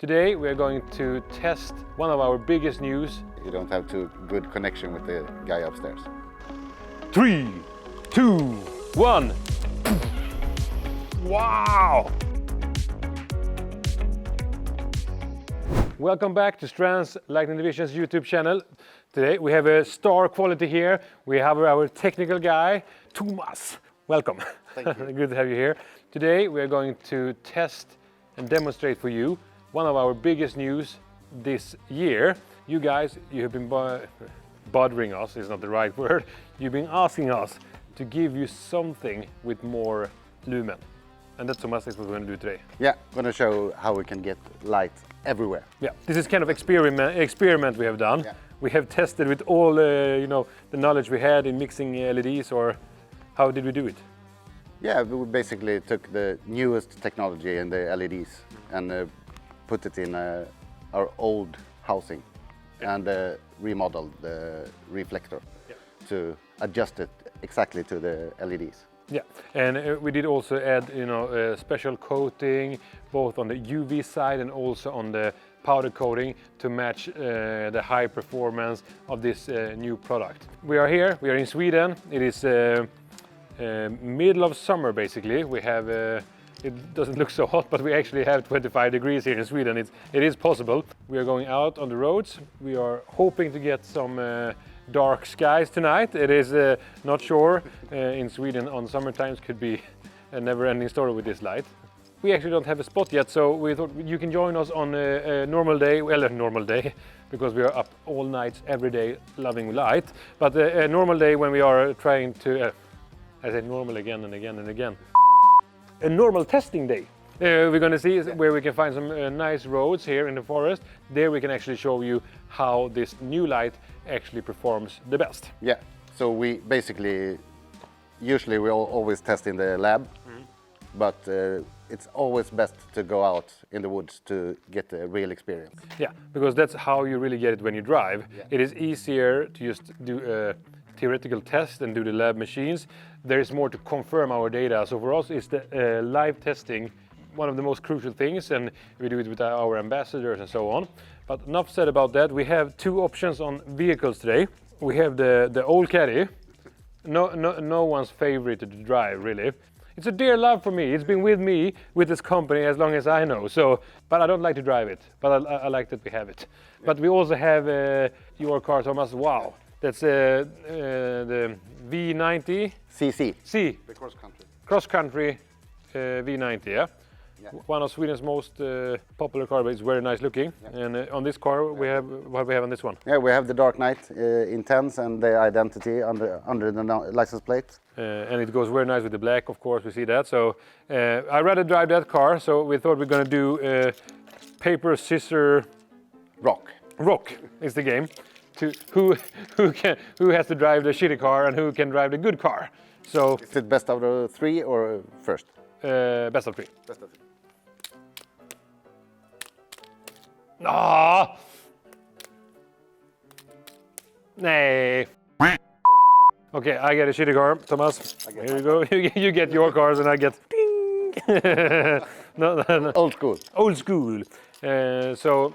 Today we are going to test one of our biggest news. You don't have too good connection with the guy upstairs. 3, 2, 1. Wow! Welcome back to Strands Lightning Division's YouTube channel. Today we have a star quality here. We have our technical guy, Thomas. Welcome. Thank you. Good to have you here. Today we are going to test and demonstrate for you one of our biggest news this year. You guys, you have been bothering us, is not the right word. You've been asking us to give you something with more lumen. And that's Thomas is what we're going to do today. Yeah, I'm going to show how we can get light everywhere. Yeah, this is kind of experiment we have done. Yeah. We have tested with all the knowledge we had in mixing LEDs, or how did we do it? Yeah, we basically took the newest technology in the LEDs and put it in our old housing and remodeled the reflector to adjust it exactly to the LEDs. Yeah, and we did also add, a special coating both on the UV side and also on the powder coating to match the high performance of this new product. We are here. We are in Sweden. It is middle of summer basically. We have. It doesn't look so hot, but we actually have 25 degrees here in Sweden. It is possible. We are going out on the roads. We are hoping to get some dark skies tonight. It is not sure. In Sweden on summer times could be a never-ending story with this light. We actually don't have a spot yet, so we thought you can join us on a normal day. Well, a normal day, because we are up all nights every day loving light. But a normal day when we are trying to, I say normal again and again and again. A normal testing day. We're going to see where we can find some nice roads here in the forest. There we can actually show you how this new light actually performs the best. Yeah, so we basically, usually we always test in the lab, but it's always best to go out in the woods to get a real experience. Yeah, because that's how you really get it when you drive. Yeah. It is easier to just do a theoretical test and do the lab machines. There is more to confirm our data. So for us, it's the live testing one of the most crucial things, and we do it with our ambassadors and so on. But enough said about that. We have two options on vehicles today. We have the old caddy. No one's favorite to drive, really. It's a dear love for me. It's been with me, with this company, as long as I know. So, but I don't like to drive it. But I like that we have it. Yeah. But we also have your car, Thomas. Wow, that's the V90. CC. C. The cross-country. Cross-country V90, yeah? Yeah. One of Sweden's most popular cars, but it's very nice looking. Yeah. And on this car, we have what we have on this one. Yeah, we have the Dark Knight Intense and the identity under the license plate. And it goes very nice with the black, of course, we see that. So I'd rather drive that car, so we thought we're going to do paper, scissors, rock. Rock is the game. To who has to drive the shitty car and who can drive the good car. So is it best of the three or first? Best of three. Best of three. Ah! Nej. Okay, I get a shitty car, Thomas. Here you go. You get your cars and I get ding. No. Old school. Old school. So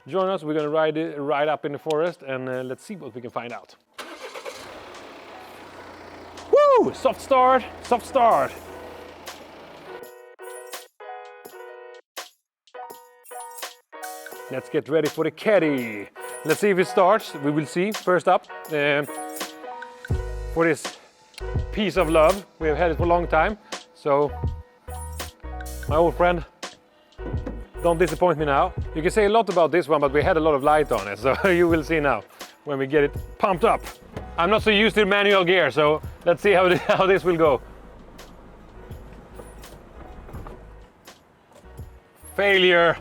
join us. We're gonna ride up in the forest and let's see what we can find out. Woo! Soft start. Soft start. Let's get ready for the caddy. Let's see if it starts. We will see. First up, for this piece of love. We have had it for a long time. So, my old friend, don't disappoint me now. You can say a lot about this one, but we had a lot of light on it. So you will see now when we get it pumped up. I'm not so used to manual gear, so let's see how this will go. Failure.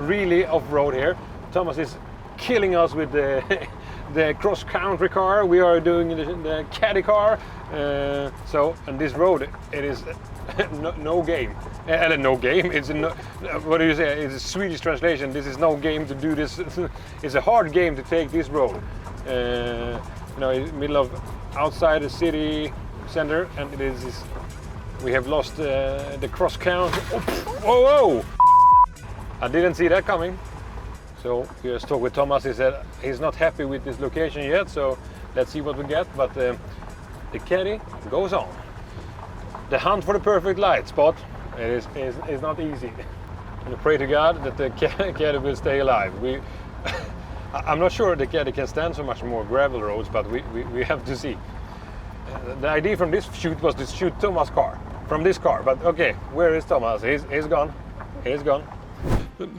Really off-road here. Thomas is killing us with the cross-country car. We are doing the caddy car. And this road, it is no game. No game. It's what do you say? It's a Swedish translation. This is no game to do this. It's a hard game to take this road. In the middle of outside the city center, and it is we have lost the cross count. Oh, whoa! I didn't see that coming. So we just talked with Thomas. He said he's not happy with this location yet, so let's see what we get. But the caddy goes on. The hunt for the perfect light spot is not easy. And pray to God that the caddy will stay alive. I'm not sure the caddy can stand so much more gravel roads, but we have to see. The idea from this shoot was to shoot Thomas' car, from this car. But okay, where is Thomas? He's gone. He's gone.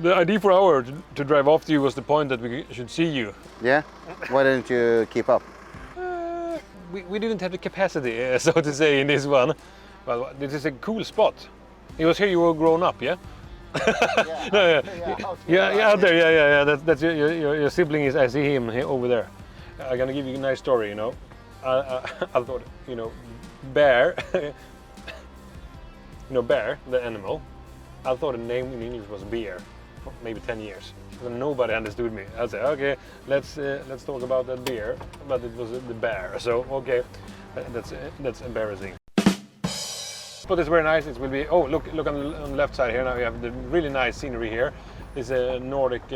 The idea for our to drive after you was the point that we should see you. Yeah? Why didn't you keep up? We didn't have the capacity, so to say, in this one. Well, this is a cool spot. It was here you were grown up, yeah? Yeah, out there, yeah. That's your sibling is. I see him over there. I'm gonna give you a nice story. You know, I thought, you know, bear. Bear, the animal. I thought the name in English was bear for maybe 10 years. So nobody understood me. I said, okay, let's talk about that beer, but it was the bear. So okay, that's embarrassing. But it's very nice. It will be. Oh, look on the left side here. Now we have the really nice scenery here. It's a Nordic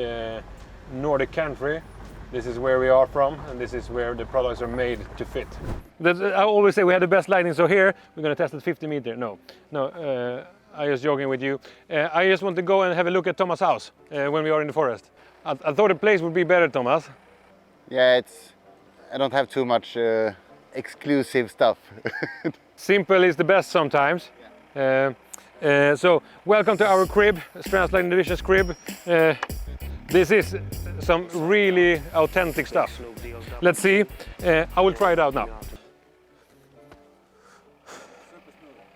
country. This is where we are from, and this is where the products are made to fit. I always say we have the best lighting. So here we're going to test at 50 meters. No. I was joking with you. I just want to go and have a look at Thomas' house when we are in the forest. I thought the place would be better, Thomas. Yeah, I don't have too much exclusive stuff. Simple is the best sometimes. So welcome to our crib, Strands Lighting Division's crib. This is some really authentic stuff. Let's see. I will try it out now.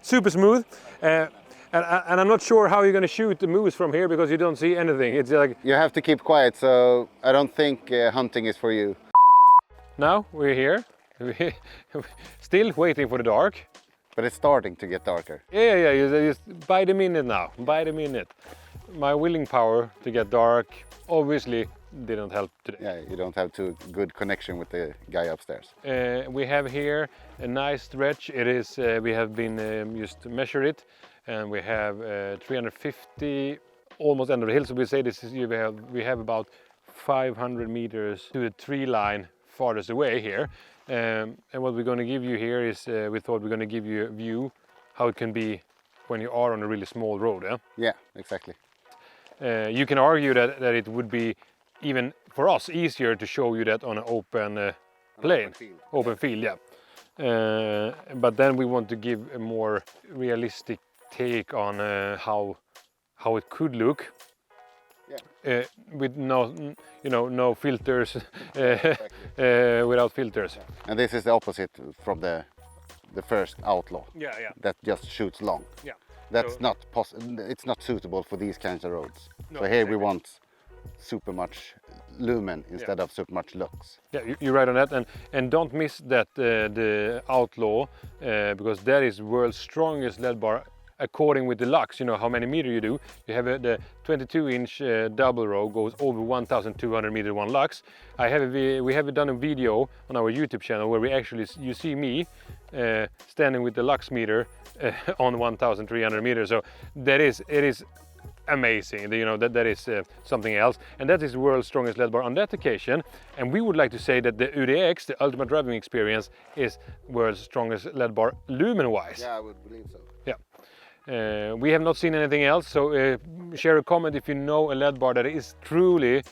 Super smooth. And I'm not sure how you're going to shoot the moose from here because you don't see anything. It's like you have to keep quiet, so I don't think hunting is for you. Now we're here, still waiting for the dark. But it's starting to get darker. Yeah. You just by the minute now, by the minute. My willing power to get dark obviously didn't help today. Yeah, you don't have too good connection with the guy upstairs. We have here a nice stretch. It is. We have been just to measure it. And we have 350, almost end of the hill. So we say this is we have about 500 meters to the tree line farthest away here. And what we're going to give you here is we thought we're going to give you a view how it can be when you are on a really small road. Yeah, exactly. You can argue that it would be even for us easier to show you that on an open plain, open field, yeah. But then we want to give a more realistic take on how it could look, with no filters, without filters. And this is the opposite from the first Outlaw. Yeah. That just shoots long. Yeah. That's not possible. It's not suitable for these kinds of roads. No, so here exactly. we want super much lumen instead of super much lux. Yeah, you're right on that, and don't miss that the Outlaw, because that is world's strongest lead bar. According with the lux, you know how many meter you do. You have the 22-inch double row goes over 1,200 meter one lux. We have done a video on our YouTube channel where you see me standing with the lux meter on 1,300 meters. So it is amazing. You know that is something else, and that is the world's strongest lead bar on that occasion. And we would like to say that the UDX, the ultimate driving experience, is world's strongest lead bar lumen-wise. Yeah, I would believe so. Yeah. We have not seen anything else, so share a comment if you know a lead bar that is truly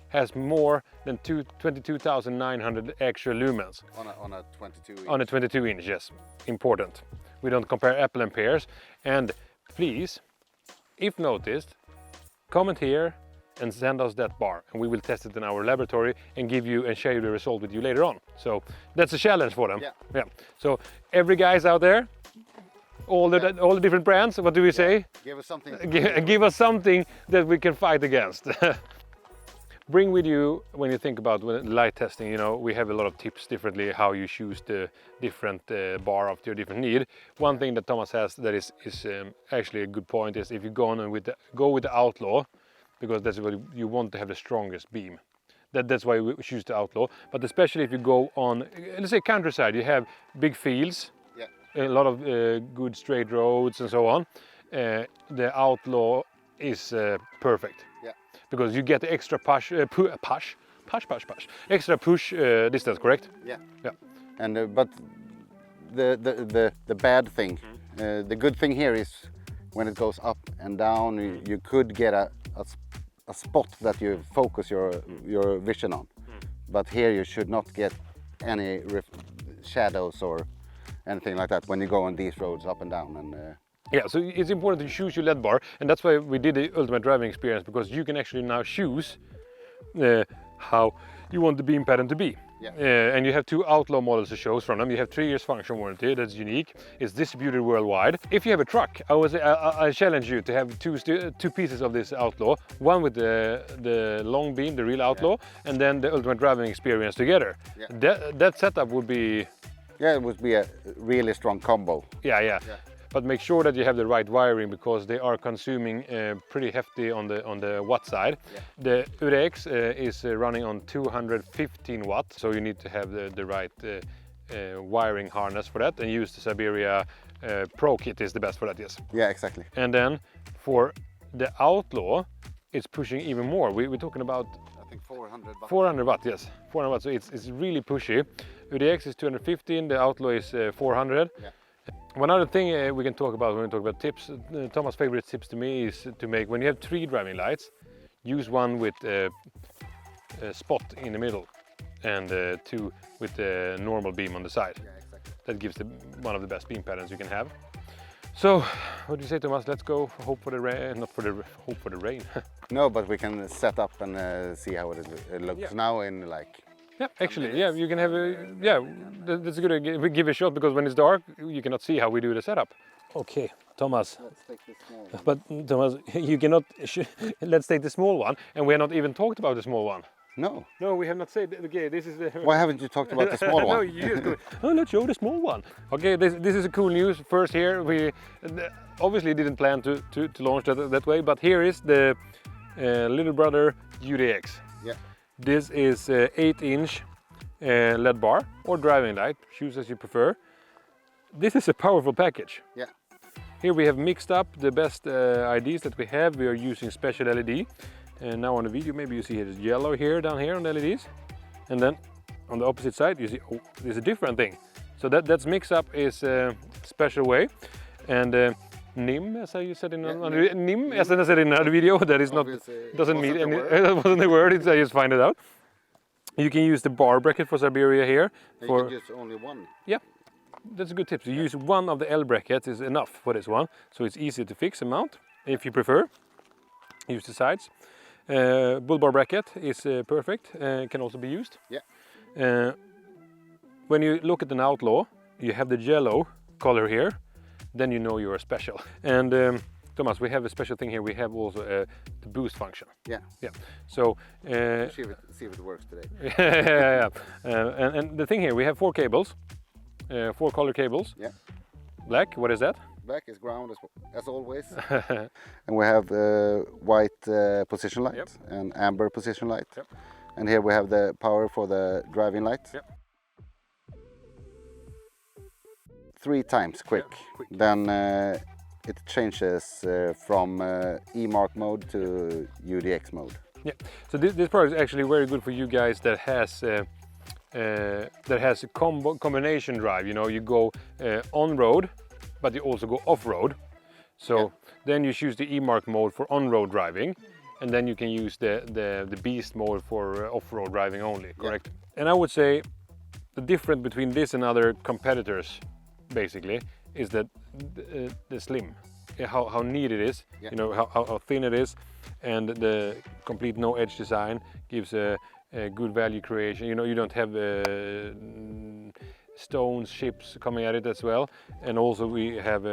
has more than 22,900 extra lumens. On a 22 inch. On a 22 inch, yes. Important. We don't compare apple and pears. And please, if noticed, comment here and send us that bar, and we will test it in our laboratory and give you and share the result with you later on. So that's a challenge for them. Yeah. So every guys out there, all the different brands, what do we say? Give us something. Give us something that we can fight against. Bring with you when you think about light testing. You know, we have a lot of tips differently how you choose the different bar of your different need. One thing that Thomas has that is actually a good point is if you go with the Outlaw, because that's what you want to have the strongest beam. That's why we choose the Outlaw. But especially if you go on, let's say countryside, you have big fields, a lot of good straight roads and so on. The Outlaw is perfect. Yeah. Because you get the extra extra push distance, correct? Yeah. Yeah. And but the bad thing, the good thing here is when it goes up and down, you could get a spot that you focus your vision on. But here you should not get any shadows or anything like that when you go on these roads up and down. And yeah, so it's important to choose your LED bar, and that's why we did the ultimate driving experience, because you can actually now choose how you want the beam pattern to be. Yeah. And you have 2 Outlaw models to choose from them. You have 3 years function warranty, that's unique. It's distributed worldwide. If you have a truck, I challenge you to have two pieces of this Outlaw, one with the long beam, the real Outlaw, and then the ultimate driving experience together. Yeah. That setup would be... Yeah, it would be a really strong combo. Yeah. But make sure that you have the right wiring, because they are consuming pretty hefty on the watt side. Yeah. The UDX is running on 215 watt, so you need to have the right wiring harness for that, and use the Siberia Pro kit is the best for that, yes. Yeah, exactly. And then for the Outlaw, it's pushing even more. We're talking about... I think 400 watts. 400 watt, yes. 400 watt, so it's really pushy. UDX is 215, the Outlaw is 400. Yeah. One other thing we can talk about when we talk about tips, Thomas' favorite tips to me is to make, when you have 3 driving lights, use one with a spot in the middle and 2 with the normal beam on the side. Yeah, exactly. That gives one of the best beam patterns you can have. So, what do you say, Thomas? Let's go hope for the rain, not for the hope for the rain. No, but we can set up and see how it looks now in like... Yeah, actually, yeah, you can have a, yeah, that's a good idea. We give it a shot, because when it's dark, you cannot see how we do the setup. Okay, Thomas. Let's take this small one. But Thomas, you cannot, let's take the small one, and we have not even talked about the small one. No. No, we have not said, okay, this is the... Why haven't you talked about the small one? No, you just go, oh, let's show the small one. Okay, this is a cool news. First here, we obviously didn't plan to launch that way, but here is the little brother UDX. Yeah. This is 8-inch LED bar or driving light, choose as you prefer. This is a powerful package. Yeah. Here we have mixed up the best IDs that we have. We are using special LED. And now on the video, maybe you see it's yellow here, down here on the LEDs. And then on the opposite side, you see, oh, there's a different thing. So that's mix up is a special way. And NIM, as I said in NIM, as I said in another video, that is not, doesn't mean any, that wasn't the word, I just find it out. You can use the bar bracket for Siberia here. You can use only one. Yeah, that's a good tip. So use one of the L brackets is enough for this one. So it's easy to fix and mount if you prefer. Use the sides. Bull bar bracket is perfect, can also be used. Yeah. When you look at an Outlaw, you have the yellow color here. Then you know you are special. And Thomas, we have a special thing here. We have also the boost function. Yeah. Yeah. So see if it works today. yeah. And the thing here, we have 4 cables, 4 color cables. Yeah. Black. What is that? Black is ground as always. And we have white position light and amber position light. Yep. And here we have the power for the driving light. Yep. 3 times quick. Then it changes from E-Mark mode to UDX mode. Yeah. So this product is actually very good for you guys that has a combination drive. You know, you go on road, but you also go off road. So then you choose the E-Mark mode for on-road driving, and then you can use the Beast mode for off-road driving only. Correct. Yeah. And I would say the difference between this and other competitors, basically, is that the slim, how neat it is, you know, how thin it is, and the complete no edge design gives a good value creation. You know, you don't have stones, ships coming at it as well. And also we have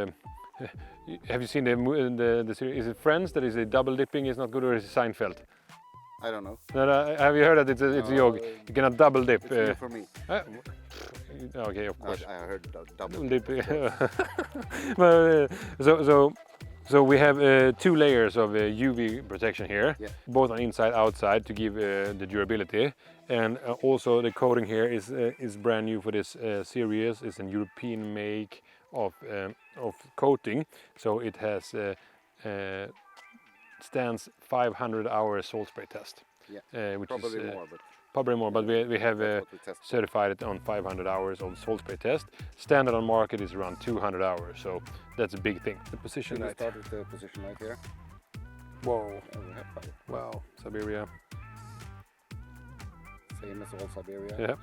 have you seen the series? Is it Friends that is a double dipping is not good, or is it Seinfeld? I don't know. No, have you heard that it's a joke? You cannot double dip. It's new for me. Okay, of course. I heard double dip. So So we have 2 layers of UV protection here, Yeah. both on inside outside to give the durability, and also the coating here is brand new for this series. It's a European make of coating, so it has Strands 500 hour salt spray test. Yeah, Which probably is more, but probably more, but we have that's what we tested. certified it on 500 hours of salt spray test. Standard on market is around 200 hours, so that's a big thing. The position Should we light. start with the position light here? Whoa! Yeah, we have power. Wow, Siberia. Same as all Siberia. Yeah,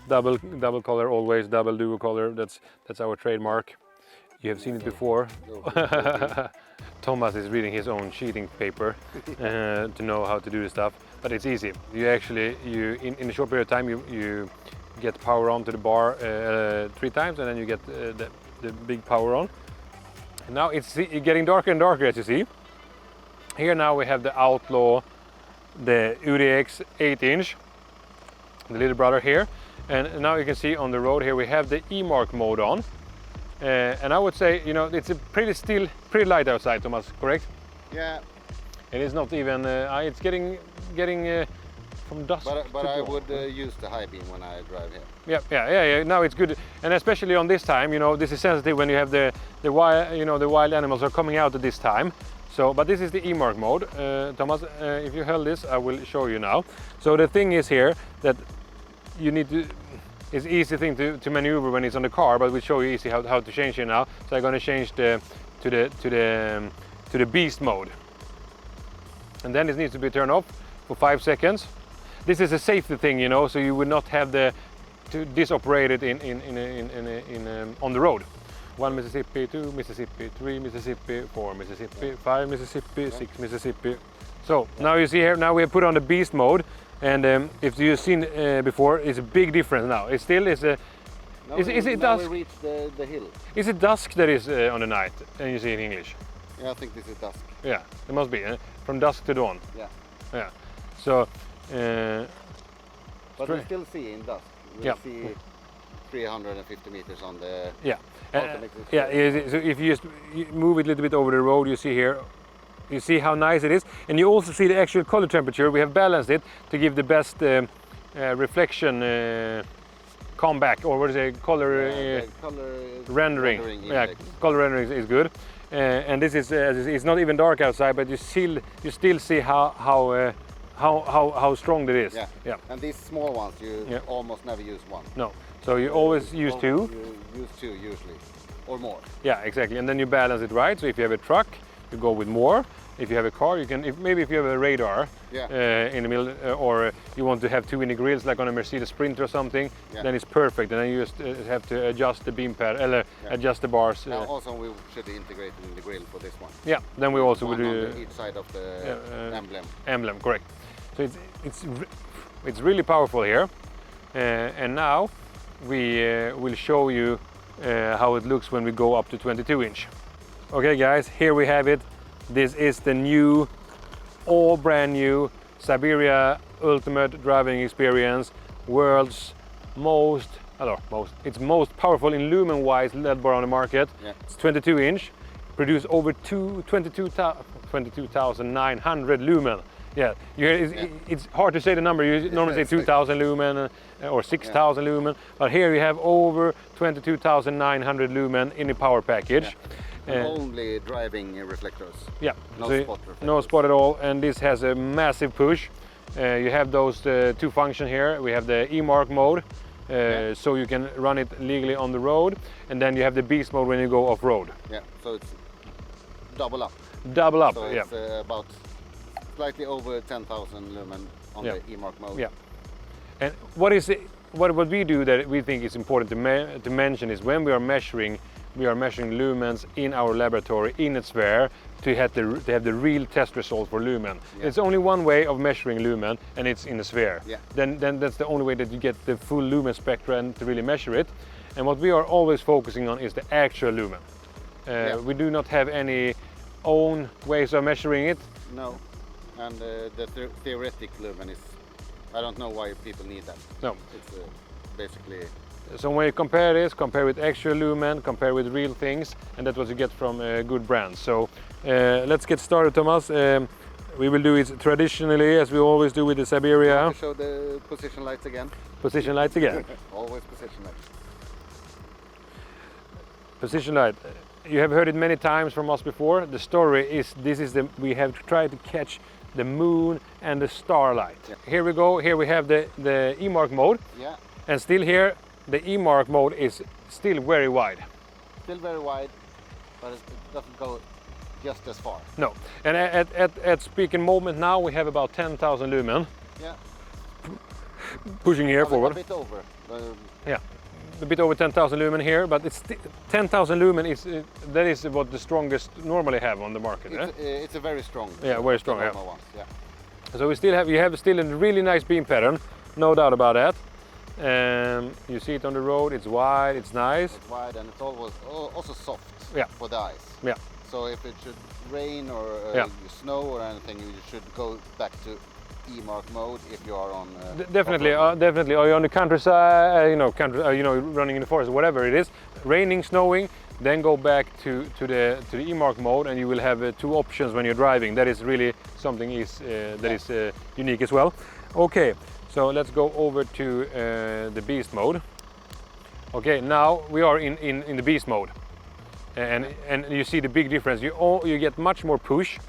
double color always, double dual color. That's our trademark. You have seen it before. Thomas is reading his own sheeting paper to know how to do the stuff, but it's easy. You actually, in a short period of time, you get power on to the bar 3 times, and then you get the big power on. And now it's getting darker and darker, as you see. Here now we have the Outlaw, the UDX 8-inch, the little brother here, and now you can see on the road here we have the E-Mark mode on. And I would say, you know, it's pretty light outside, Thomas, correct? Yeah. And it's not even, it's getting from dusk But to I dawn. would use the high beam when I drive here. Yeah. Now it's good, and especially on this time, you know, this is sensitive when you have the wild, you know, the wild animals are coming out at this time. So, but this is the E-Mark mode. Thomas, if you hold this, I will show you now. So the thing is here that you need to. It's an easy thing to maneuver when it's on the car, but we'll show you easy how to change it now. So I'm going to change to the beast mode, and then it needs to be turned off for 5 seconds. This is a safety thing, you know, so you would not have to disoperate it on the road. 1 Mississippi, 2 Mississippi, 3 Mississippi, 4 Mississippi, 5 Mississippi, 6 Mississippi. So now you see here, now we have put on the beast mode. And if you've seen before, it's a big difference now. It still is a. Now Is it now dusk? we reach the hill. Is it dusk that is on the night? And you see in English. Yeah, I think this is dusk. Yeah, it must be from dusk to dawn. Yeah. Yeah. So. But we still see in dusk. We Yeah. see 350 meters on the Yeah. automatic So if you just move it a little bit over the road, you see here. You see how nice it is, and you also see the actual color temperature. We have balanced it to give the best reflection comeback, or what is it, color rendering. Yeah, index. color rendering is good, and this is it's not even dark outside, but you still see how strong it is. Yeah. And these small ones, you almost never use one. No, so you always use 2. You use 2 usually, or more. Yeah, exactly, and then you balance it right. So if you have a truck, you go with more. If you have a car, you can. Maybe if you have a radar in the middle, or you want to have 2 in the grills, like on a Mercedes Sprinter or something, then it's perfect. And then you just have to adjust the beam pad, adjust the bars. Also, we should integrate it in the grill for this one. Yeah. Then we also One would do on each side of the emblem. Emblem, correct. So it's really powerful here. And now we will show you how it looks when we go up to 22-inch. Okay, guys, here we have it. This is the new, all brand new Siberia Ultimate Driving Experience, world's most powerful in lumen-wise LED bar on the market. Yeah. It's 22-inch, produce over 22,900 lumen. Yeah, it's hard to say the number. You normally say 2,000 lumen or 6,000 lumen, but here you have over 22,900 lumen in the power package. Yeah. Only driving reflectors. Yeah, No so spot reflectors. no spot at all, and this has a massive push. You have those 2 functions here. We have the E-Mark mode, so you can run it legally on the road, and then you have the beast mode when you go off-road. Yeah, so it's double up. Double up, So yeah. it's about slightly over 10,000 lumen on the E-Mark mode. Yeah. And what we do that we think is important to mention is when we are measuring lumens in our laboratory in a sphere to have the real test result for lumen. Yeah. It's only one way of measuring lumen, and it's in a sphere. Yeah. Then that's the only way that you get the full lumen spectra and to really measure it. And what we are always focusing on is the actual lumen. We do not have any own ways of measuring it. No, and the theoretic lumen is, I don't know why people need that. No. It's basically So when you compare this, compare with extra lumen, compare with real things, and that's what you get from good brands. So let's get started, Thomas. We will do it traditionally, as we always do with the Siberia. Show the position lights again. Position lights again. Always position lights. Position light. You have heard it many times from us before. The story is we have tried to catch the moon and the starlight. Yeah. Here we go. Here we have the E-Mark mode. Yeah. And still here, the E-Mark mode is still very wide. Still very wide, but it doesn't go just as far. No. And at speaking moment now, we have about 10,000 lumen. Yeah. Pushing here forward. A bit over. Yeah. A bit over 10,000 lumen here, but it's 10,000 lumen is that is what the strongest normally have on the market. It's a very strong. Yeah, very strong. Yeah. Ones, yeah. So you have still a really nice beam pattern, no doubt about that. You see it on the road. It's wide. It's nice. It's wide and it's always also soft. Yeah. For the eyes. Yeah. So if it should rain or snow or anything, you should go back to E-Mark mode if you are on. Definitely. Or you're on the countryside, running in the forest, whatever it is, raining, snowing. Then go back to the E-Mark mode, and you will have two options when you're driving. That is really something is unique as well. Okay, so let's go over to the Beast mode. Okay, now we are in the Beast mode, and you see the big difference. You get much more push,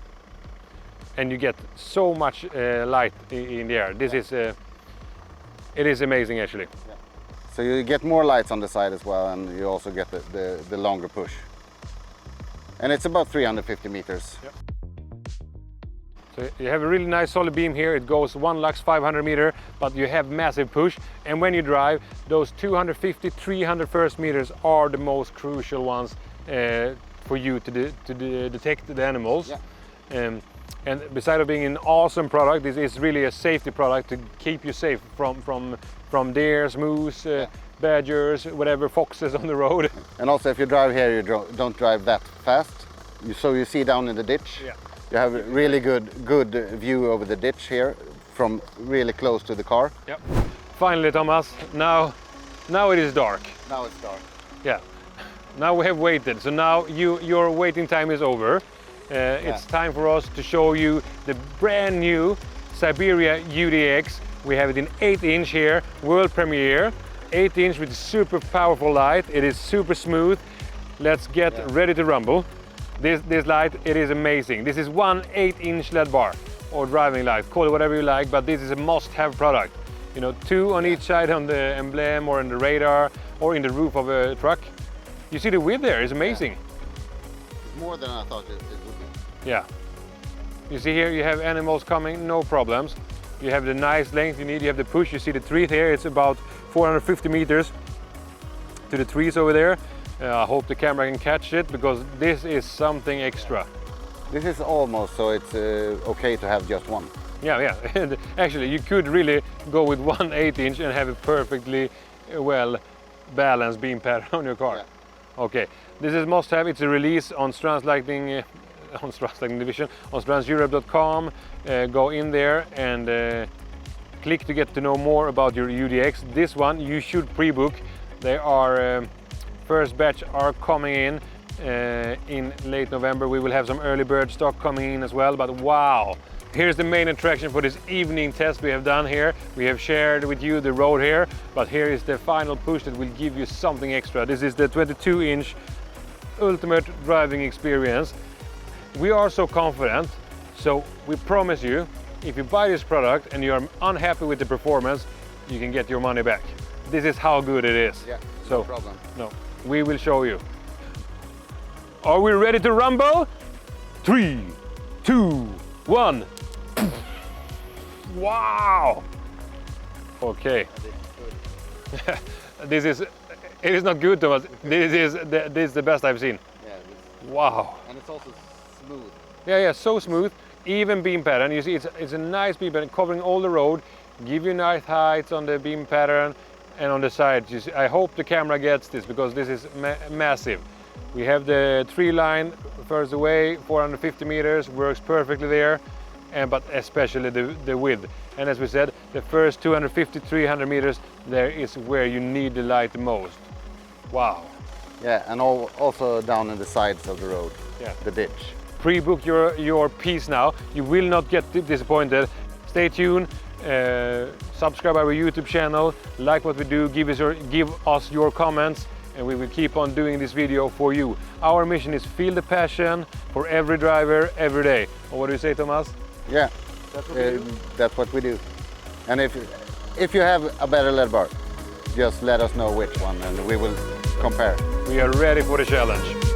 and you get so much light in the air. This is it is amazing actually. Yeah. So you get more lights on the side as well, and you also get the longer push. And it's about 350 meters. Yep. So you have a really nice solid beam here. It goes 1 lux 500 meter, but you have massive push. And when you drive, those 250, 300 first meters are the most crucial ones for you to detect the animals. Yeah. And besides being an awesome product, this is really a safety product to keep you safe from deers, moose, badgers, whatever, foxes on the road. And also if you drive here, you don't drive that fast. So you see down in the ditch. Yeah. You have a really good view over the ditch here from really close to the car. Yep. Finally, Thomas, now it is dark. Now it's dark. Yeah. Now we have waited, so now your waiting time is over. It's time for us to show you the brand new Siberia UDX. We have it in 8-inch here, world premiere. 8-inch with super powerful light. It is super smooth. Let's get ready to rumble. This light, it is amazing. This is one 8-inch LED bar or driving light, call it whatever you like, but this is a must-have product. You know, 2 on each side on the emblem or in the radar or in the roof of a truck. You see the width there, it's amazing. It's more than I thought it would be. Yeah. You see here, you have animals coming, no problems. You have the nice length you need, you have the push, you see the tree here, it's about 450 meters to the trees over there. I hope the camera can catch it, because this is something extra. This is almost so it's okay to have just one. Yeah. Actually, you could really go with one 8-inch and have a perfectly well balanced beam pattern on your car. Yeah. Okay, this is must have. It's a release on Strands Lighting, on Strands Lighting Division, on strandseurope.com. Go in there and click to get to know more about your UDX. This one you should pre-book. They are first batch are coming in late November. We will have some early bird stock coming in as well. But wow! Here's the main attraction for this evening test we have done here. We have shared with you the road here, but here is the final push that will give you something extra. This is the 22-inch ultimate driving experience. We are so confident, so we promise you, if you buy this product and you are unhappy with the performance, you can get your money back. This is how good it is. Yeah, so, no problem. No, we will show you. Are we ready to rumble? 3, 2, 1. Wow! Okay. It is not good, Thomas. This is the best I've seen. Yeah. Wow. And it's also smooth. Yeah, so smooth. Even beam pattern. You see, it's a nice beam pattern covering all the road. Give you nice heights on the beam pattern and on the sides. You see, I hope the camera gets this, because this is massive. We have the tree line first away, 450 meters, works perfectly there. but especially the width. And as we said, the first 250-300 meters, there is where you need the light the most. Wow. Yeah, and also down in the sides of the road, Yeah. the ditch. Pre-book your piece now. You will not get disappointed. Stay tuned. Subscribe our YouTube channel. Like what we do. Give us your comments, and we will keep on doing this video for you. Our mission is feel the passion for every driver every day. Or what do you say, Thomas? Yeah, That's what we do. that's what we do. And if you have a better lead bar, just let us know which one, and we will compare. We are ready for the challenge.